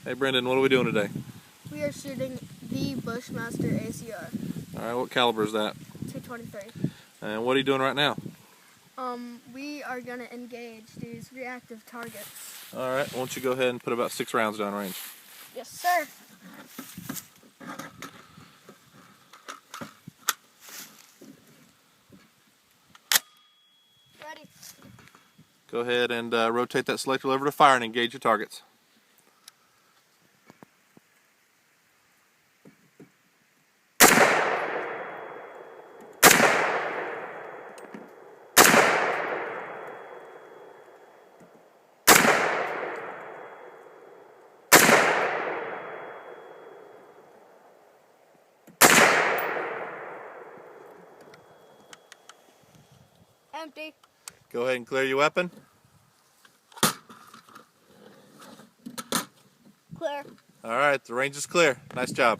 Hey Brendan, what are we doing today? We are shooting the Bushmaster ACR Alright, what caliber is that? 223. And what are you doing right now? We are going to engage these reactive targets. Alright, why don't you go ahead and put about 6 rounds down range. Yes, sir. Ready. Go ahead and rotate that selector lever to fire and engage your targets. Empty. Go ahead and clear your weapon. Clear. Alright, the range is clear. Nice job.